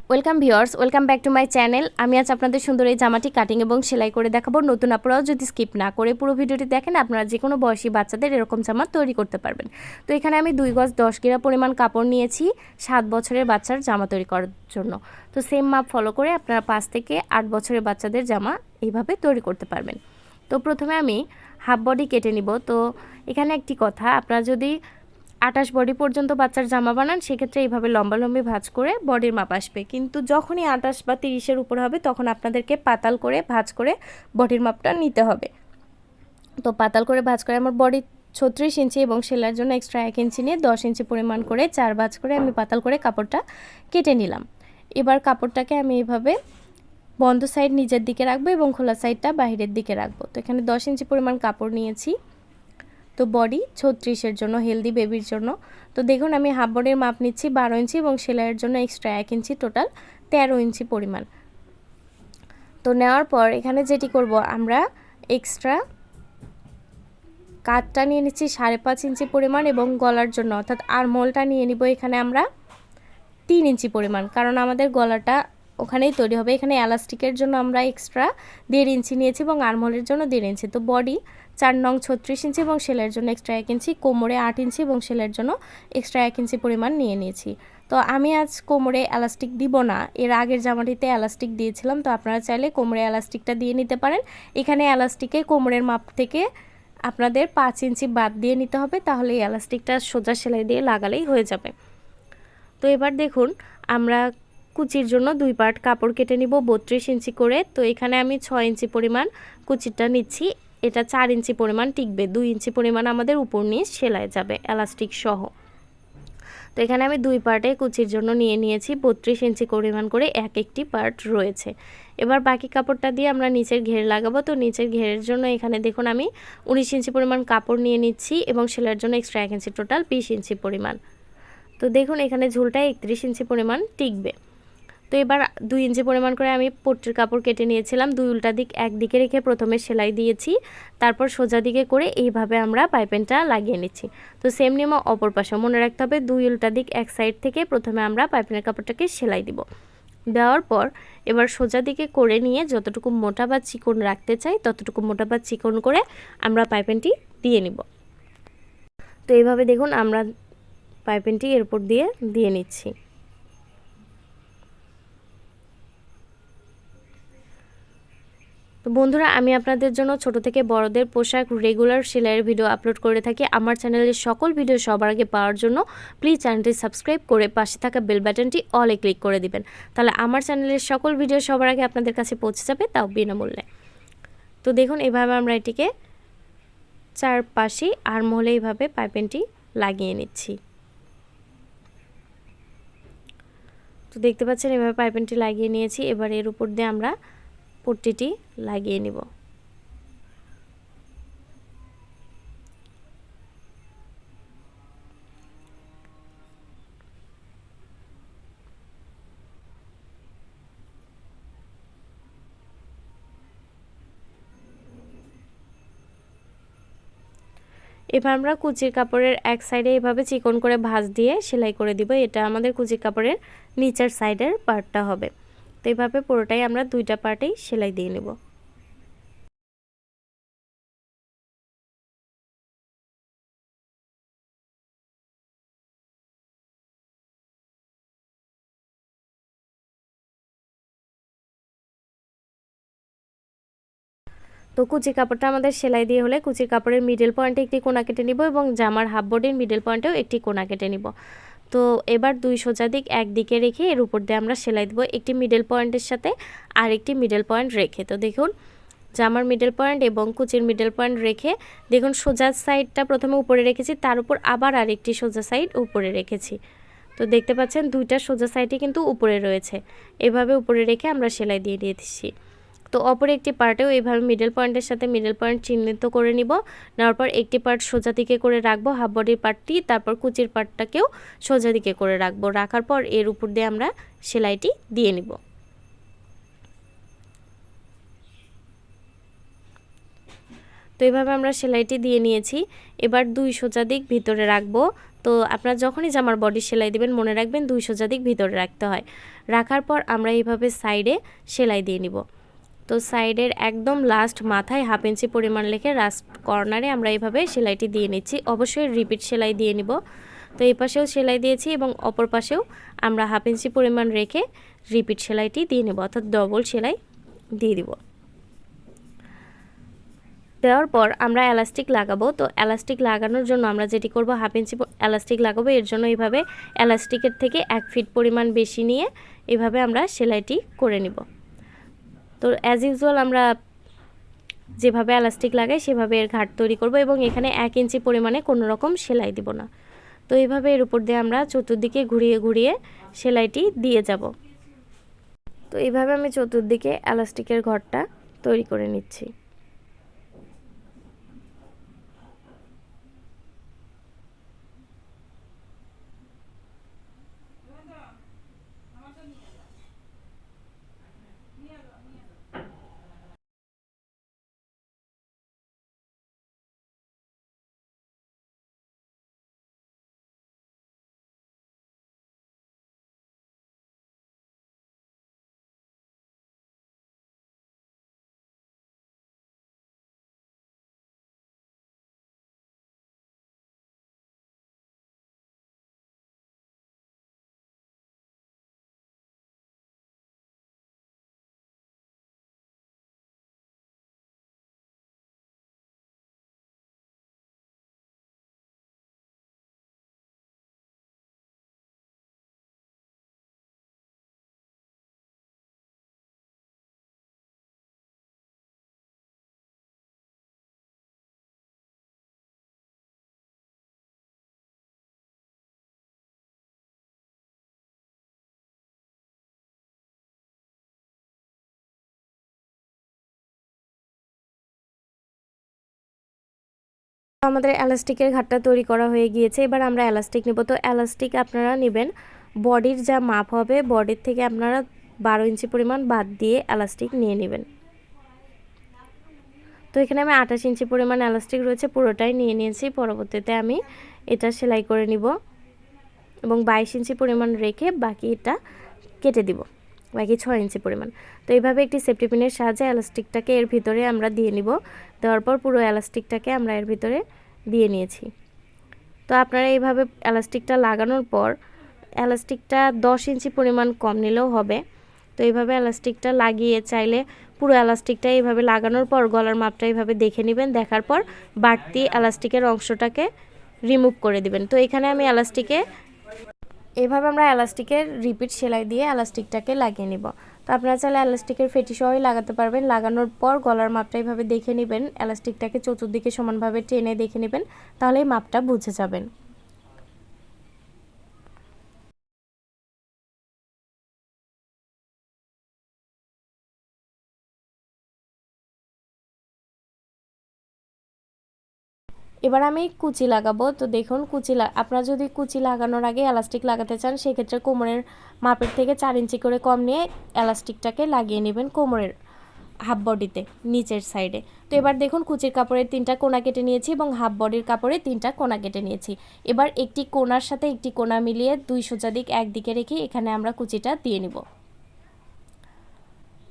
Welcome viewers, welcome back to my channel. আমি আজ আপনাদের সুন্দর এই জামাটি কাটিং এবং সেলাই করে দেখাবো। নতুন আপনারাও যদি স্কিপ না করে পুরো ভিডিওটি দেখেন, আপনারা যে কোনো বয়সী বাচ্চাদের এরকম জামা তৈরি করতে পারবেন। তো এখানে আমি 2 গজ 10 গিরা পরিমাণ কাপড় নিয়েছি 7 বছরের বাচ্চার জামা তৈরি করার জন্য। তো সেম মাপ ফলো করে আপনারা 5 থেকে 8 বছরের বাচ্চাদের জামা এইভাবে তৈরি করতে পারবেন। তো প্রথমে আমি হাফ বডি কেটে নিব। তো এখানে একটি কথা, আপনারা যদি 28 বডি পর্যন্ত বাচ্চার জামা বানান সেক্ষেত্রে এইভাবে লম্বালম্বি ভাঁজ করে বডির মাপ আসবে, কিন্তু যখনই 28 বা 30-এর উপর হবে তখন আপনাদেরকে পাতাল করে ভাঁজ করে বডির মাপটা নিতে হবে। তো পাতাল করে ভাঁজ করে আমার বডি 36 ইঞ্চি এবং সেলাইয়ের জন্য এক্সট্রা 1 ইঞ্চি নিয়ে 10 ইঞ্চি পরিমাণ করে 4 ভাঁজ করে আমি পাতাল করে কাপড়টা কেটে নিলাম। এবার কাপড়টাকে আমি এইভাবে বন্ধ সাইড নিচের দিকে রাখবো এবং খোলা সাইডটা বাইরের দিকে রাখবো। তো এখানে 10 ইঞ্চি পরিমাণ কাপড় নিয়েছি। তো বডি 36-এর জন্য, হেলদি বেবির জন্য। তো দেখুন আমি হাফ বডির মাপ নিচ্ছি 12 ইঞ্চি এবং সেলাইয়ের জন্য এক্সট্রা 1 ইঞ্চি, টোটাল 13 ইঞ্চি পরিমাণ। তো নেওয়ার পর এখানে যেটি করব, আমরা এক্সট্রা কাটটা নিয়ে নিচ্ছি 5.5 ইঞ্চি পরিমাণ এবং গলার জন্য অর্থাৎ আরমোলটা নিয়ে নিব এখানে আমরা 3 ইঞ্চি পরিমাণ, কারণ আমাদের গলাটা ওখানেই তৈরি হবে। এখানে এলাস্টিকের জন্য আমরা এক্সট্রা 1.5 ইঞ্চি নিয়েছি এবং আরমোলের জন্য 1.5 ইঞ্চি। তো বডি 4 নং 36 ইঞ্চি এবং সেলাইয়ের জন্য এক্সট্রা 1 ইঞ্চি, কোমরে 8 ইঞ্চি এবং সেলাইয়ের জন্য এক্সট্রা 1 ইঞ্চি পরিমাণ নিয়ে নিয়েছি। তো আমি আজ কোমরে এলাস্টিক দিব না, এর আগের জামাটিতে এলাস্টিক দিয়েছিলাম। তো আপনারা চাইলে কোমরে এলাস্টিকটা দিয়ে নিতে পারেন। এখানে এলাস্টিকে কোমরের মাপ থেকে আপনাদের 5 ইঞ্চি বাদ দিয়ে নিতে হবে, তাহলে এই এলাস্টিকটা সোজা সেলাই দিয়ে লাগালেই হয়ে যাবে। তো এবার দেখুন আমরা কুচির জন্য 2 পার্ট কাপড় কেটে নিব 32 ইঞ্চি করে। তো এখানে আমি 6 ইঞ্চি পরিমাণ কুচিটা নিচ্ছি। এটা 4 ইঞ্চি পরিমাণ টিকবে, 2 ইঞ্চি পরিমাণ আমাদের উপর নিচ সেলাই যাবে এলাস্টিক সহ। তো এখানে আমি 2 পার্টে কুচির জন্য নিয়ে নিয়েছি 32 ইঞ্চি পরিমাণ করে এক একটি পার্ট রয়েছে। এবার বাকি কাপড়টা দিয়ে আমরা নিচের ঘের লাগাবো। তো নিচের ঘেরের জন্য এখানে দেখুন আমি 19 ইঞ্চি পরিমাণ কাপড় নিয়ে নিচ্ছি এবং সেলাইয়ের জন্য এক্সট্রা 1 ইঞ্চি, টোটাল 20 ইঞ্চি পরিমাণ। তো দেখুন এখানে ঝুলটা 31 ইঞ্চি পরিমাণ টিকবে। তো এবার 2 ইঞ্চি পরিমাণ করে আমি পট্টির কাপড় কেটে নিয়েছিলাম। 2 উল্টা দিক একদিকে রেখে প্রথমে সেলাই দিয়েছি, তারপর সোজা দিকে করে এইভাবে আমরা পাইপিংটা লাগিয়ে নিচ্ছি। তো সেম নিয়ম অপর পাশে মনে রাখতে হবে, 2 উল্টা দিক এক সাইড থেকে প্রথমে আমরা পাইপিংয়ের কাপড়টাকে সেলাই দিব। দেওয়ার পর এবার সোজা দিকে করে নিয়ে যতটুকু মোটা বা চিকন রাখতে চাই ততটুকু মোটা বা চিকন করে আমরা পাইপিংটি দিয়ে নিব। তো এইভাবে দেখুন আমরা পাইপিংটি এর উপর দিয়ে নিচ্ছি। তো বন্ধুরা, আমি আপনাদের জন্য ছোট থেকে বড়দের পোশাক রেগুলার সেলাইয়ের ভিডিও আপলোড করে থাকি। আমার চ্যানেলের সকল ভিডিও সবার আগে পাওয়ার জন্য প্লিজ চ্যানেলটি সাবস্ক্রাইব করে পাশে থাকা বেল বাটনটি অলে ক্লিক করে দিবেন, তাহলে আমার চ্যানেলের সকল ভিডিও সবার আগে আপনাদের কাছে পৌঁছে যাবে, তাও বিনামূল্যে। তো দেখুন এভাবে আমরা এটিকে চারপাশে আরমহলে এইভাবে পাইপিংটি লাগিয়ে নিচ্ছি। তো দেখতে পাচ্ছেন এভাবে পাইপিংটি লাগিয়ে নিয়েছি। এবার এর উপর দিয়ে আমরা পট্টিটি লাগিয়ে নিব। এবার আমরা কুচির কাপড়ের এক সাইডে এভাবে চিকন করে ভাঁজ দিয়ে সেলাই করে দিব। এটা আমাদের কুচির কাপড়ের নিচের সাইডের পার্টটা হবে। তো এইভাবে পুরোটাই আমরা 2টা পার্টেই সেলাই দিয়ে নেব। তো কুচি কাপড়টা আমাদের সেলাই দিয়ে হলে কুচির কাপড়ের মিডল পয়েন্টে একটি কোনা কেটে নিব এবং জামার হাফ বডির মিডল পয়েন্টেও একটি কোনা কেটে নিব। তো এবার 2 সোজা দিক একদিকে রেখে এর উপর দিয়ে আমরা সেলাই দেব, একটি মিডল পয়েন্টের সাথে আর একটি মিডল পয়েন্ট রেখে। তো দেখুন জামার মিডল পয়েন্ট এবং কুচির মিডল পয়েন্ট রেখে দেখুন সোজা সাইডটা প্রথমে উপরে রেখেছি, তার উপর আবার আরেকটি সোজা সাইড উপরে রেখেছি। তো দেখতে পাচ্ছেন 2টা সোজা সাইডই কিন্তু উপরে রয়েছে। এভাবে উপরে রেখে আমরা সেলাই দিয়ে দিয়েছি। তো অপর একটি পার্টেও এইভাবে মিডল পয়েন্টের সাথে মিডল পয়েন্ট চিহ্নিত করে নিব। নেওয়ার পর একটি পার্ট সোজা দিকে করে রাখবো হাফ বডির পার্টটি, তারপর কুচির পার্টটাকেও সোজা দিকে করে রাখবো। রাখার পর এর উপর দিয়ে আমরা সেলাইটি দিয়ে নিব। তো এইভাবে আমরা সেলাইটি দিয়ে নিয়েছি। এবার 2 সোজা দিক ভিতরে রাখবো। তো আপনারা যখনই জামার বডি সেলাই দিবেন মনে রাখবেন 2 সোজা দিক ভিতরে রাখতে হয়। রাখার পর আমরা এইভাবে সাইডে সেলাই দিয়ে নিব। তো সাইডের একদম লাস্ট মাথায় 1/2 ইঞ্চি পরিমাণ রেখে লাস্ট কর্নারে আমরা এইভাবে সেলাইটি দিয়ে নিচ্ছি। অবশ্যই রিপিট সেলাই দিয়ে নিব। তো এই পাশেও সেলাই দিয়েছি এবং অপর পাশেও আমরা 1/2 ইঞ্চি পরিমাণ রেখে রিপিট সেলাইটি দিয়ে নেব, অর্থাৎ ডবল সেলাই দিয়ে দিব। দেওয়ার পর আমরা এলাস্টিক লাগাবো। তো এলাস্টিক লাগানোর জন্য আমরা যেটি করব 1/2 ইঞ্চি এলাস্টিক লাগাবো। এর জন্য এইভাবে এলাস্টিকের থেকে 1 ফিট পরিমাণ বেশি নিয়ে এইভাবে আমরা সেলাইটি করে নিব। তো অ্যাজ ইউজুয়াল আমরা যেভাবে এলাস্টিক লাগাই সেভাবে এর ঘাট তৈরি করব এবং এখানে 1 ইঞ্চি পরিমাণে কোনো রকম সেলাই দিব না। তো এইভাবে এর উপর দিয়ে আমরা চতুর্দিকে ঘুরিয়ে ঘুরিয়ে সেলাইটি দিয়ে যাব। তো এইভাবে আমি চতুর্দিকে এলাস্টিকের ঘরটা তৈরি করে নিচ্ছি। আমাদের এলাস্টিকের ঘাটটা তৈরি করা হয়ে গিয়েছে। এবার আমরা এলাস্টিক নেব। তো এলাস্টিক আপনারা নেবেন বডির যা মাপ হবে বডির থেকে আপনারা 12 ইঞ্চি পরিমাণ বাদ দিয়ে এলাস্টিক নিয়ে নেবেন। তো এখানে আমি 28 ইঞ্চি পরিমাণ এলাস্টিক রয়েছে, পুরোটাই নিয়ে নিয়েছি। পরবর্তীতে আমি এটা সেলাই করে নিব এবং 22 ইঞ্চি পরিমাণ রেখে বাকি এটা কেটে দিব, বাকি 6 ইঞ্চি পরিমাণ। তো এইভাবে একটি সেফটি পিনের সাহায্যে এলাস্টিকটাকে এর ভিতরে আমরা দিয়ে নিব। দেওয়ার পর পুরো এলাস্টিকটাকে আমরা এর ভিতরে দিয়ে নিয়েছি। তো আপনারা এইভাবে এলাস্টিকটা লাগানোর পর এলাস্টিকটা 10 ইঞ্চি পরিমাণ কম নিলেও হবে। তো এইভাবে এলাস্টিকটা লাগিয়ে চাইলে পুরো এলাস্টিকটা এইভাবে লাগানোর পর গলার মাপটা এইভাবে দেখে নেবেন। দেখার পর বাড়তি এলাস্টিকের অংশটাকে রিমুভ করে দিবেন। তো এখানে আমি এইভাবে আমরা এলাস্টিকের রিপিট সেলাই দিয়ে এলাস্টিকটাকে লাগিয়ে নিব। তো আপনারা চাইলে এলাস্টিকের ফেটি সহই লাগাতে পারবেন। লাগানোর পর গলার মাপটা এইভাবে দেখে নেবেন, এলাস্টিকটাকে চতুর্দিকে সমানভাবে টেনে দেখে নেবেন, তাহলেই মাপটা বুঝে যাবেন। এবার আমি কুচি লাগাবো। তো দেখুন আপনারা যদি কুচি লাগানোর আগে এলাস্টিক লাগাতে চান সেক্ষেত্রে কোমরের মাপের থেকে 4 ইঞ্চি করে কম নিয়ে এলাস্টিকটাকে লাগিয়ে নেবেন কোমরের হাফ বডিতে নিচের সাইডে। তো এবার দেখুন কুচির কাপড়ের 3টা কোনা কেটে নিয়েছি এবং হাফ বডির কাপড়ের 3টা কোনা কেটে নিয়েছি। এবার একটি কোনার সাথে একটি কোনা মিলিয়ে 2 সোজা দিক একদিকে রেখে এখানে আমরা কুচিটা দিয়ে নিব।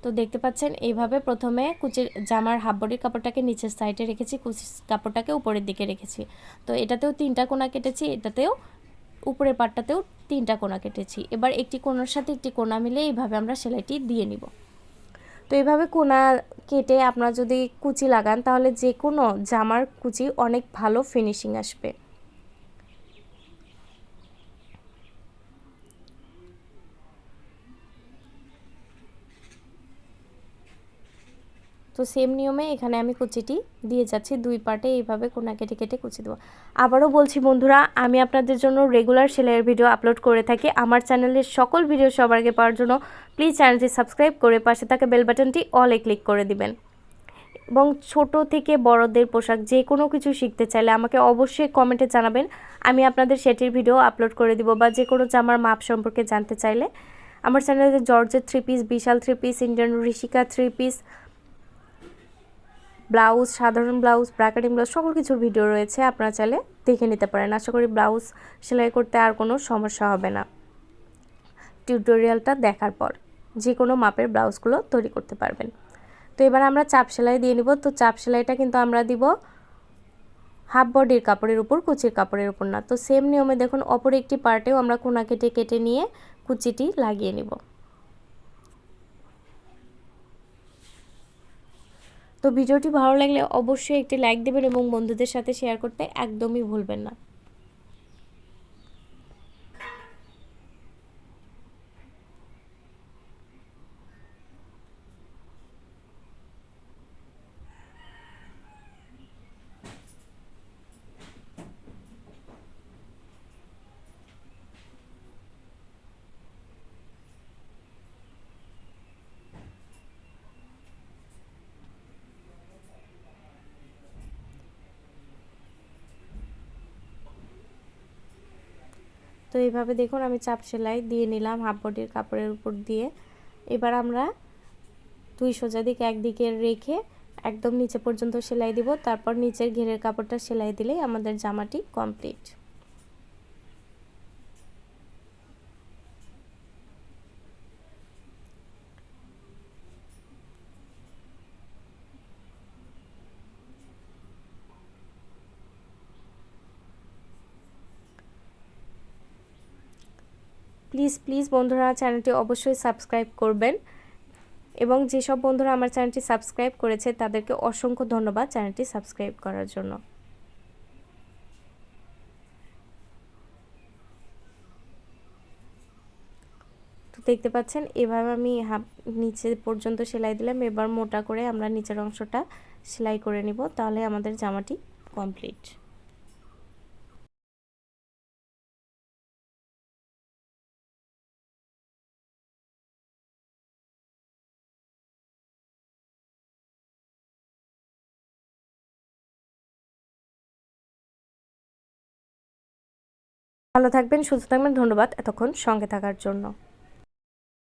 তো দেখতে পাচ্ছেন এইভাবে প্রথমে কুচির জামার হাফ বডির কাপড়টাকে নিচের সাইডে রেখেছি, কুচির কাপড়টাকে উপরের দিকে রেখেছি। তো এটাতেও 3টা কোনা কেটেছি, এটাতেও উপরের পাটটাতেও 3টা কোনা কেটেছি। এবার একটি কোনার সাথে একটি কোনা মিলে এইভাবে আমরা সেলাইটি দিয়ে নিব। তো এইভাবে কোনা কেটে আপনারা যদি কুচি লাগান তাহলে যে কোনো জামার কুচি অনেক ভালো ফিনিশিং আসবে। তো সেম নিয়মে এখানে আমি কুচিটি দিয়ে যাচ্ছি, 2 পার্টে এইভাবে কোনা কেটে কেটে কুচি দেবো। আবারও বলছি বন্ধুরা, আমি আপনাদের জন্য রেগুলার সেলাইয়ের ভিডিও আপলোড করে থাকি। আমার চ্যানেলের সকল ভিডিও সবার আগে পাওয়ার জন্য প্লিজ চ্যানেলটি সাবস্ক্রাইব করে পাশে থাকা বেল বাটনটি অলে ক্লিক করে দিবেন। এবং ছোট থেকে বড়দের পোশাক যে কোনো কিছু শিখতে চাইলে আমাকে অবশ্যই কমেন্টে জানাবেন, আমি আপনাদের সেটির ভিডিও আপলোড করে দিব। বা যে কোনো জামার মাপ সম্পর্কে জানতে চাইলে আমার চ্যানেলে জর্জেট 3 পিস, বিশাল 3 piece, Indian Rishika 3 piece, blouse, সাধারণ ব্লাউজ, ব্রাকেটিং ব্লাউজ সকল কিছুর ভিডিও রয়েছে, আপনারা চাইলে দেখে নিতে পারেন। আশা করি ব্লাউজ সেলাই করতে আর কোনো সমস্যা হবে না। টিউটোরিয়ালটা দেখার পর যে কোনো মাপের ব্লাউজগুলো তৈরি করতে পারবেন। তো এবার আমরা চাপ সেলাই দিয়ে নিব। তো চাপ সেলাইটা কিন্তু আমরা দিব হাফ বডির কাপড়ের উপর, কুচির কাপড়ের উপর না। তো সেম নিয়মে দেখুন অপর একটি পার্টেও আমরা কোনা কেটে কেটে নিয়ে কুচিটি লাগিয়ে নিব। তো ভিডিওটি ভালো লাগলে অবশ্যই একটি লাইক দেবেন এবং বন্ধুদের সাথে শেয়ার করতে একদমই ভুলবেন না। তো এইভাবে দেখুন আমি চাপ সেলাই দিয়ে নিলাম হাফ বডির কাপড়ের উপর দিয়ে। এবার আমরা দুই সোজা দিক একদিকে রেখে একদম নিচে পর্যন্ত সেলাই দিব, তারপর নিচের ঘেরের কাপড়টা সেলাই দিলেই আমাদের জামাটি কমপ্লিট। প্লিজ বন্ধুরা চ্যানেলটি অবশ্যই সাবস্ক্রাইব করবেন এবং যেসব বন্ধুরা আমার চ্যানেলটি সাবস্ক্রাইব করেছে তাদেরকে অসংখ্য ধন্যবাদ চ্যানেলটি সাবস্ক্রাইব করার জন্য। তো দেখতে পাচ্ছেন এভাবে আমি নিচে পর্যন্ত সেলাই দিলাম। এবার মোটা করে আমরা নিচের অংশটা সেলাই করে নিব, তাহলে আমাদের জামাটি কমপ্লিট। ভালো থাকবেন, সুস্থ থাকবেন। ধন্যবাদ এতক্ষণ সঙ্গে থাকার জন্য।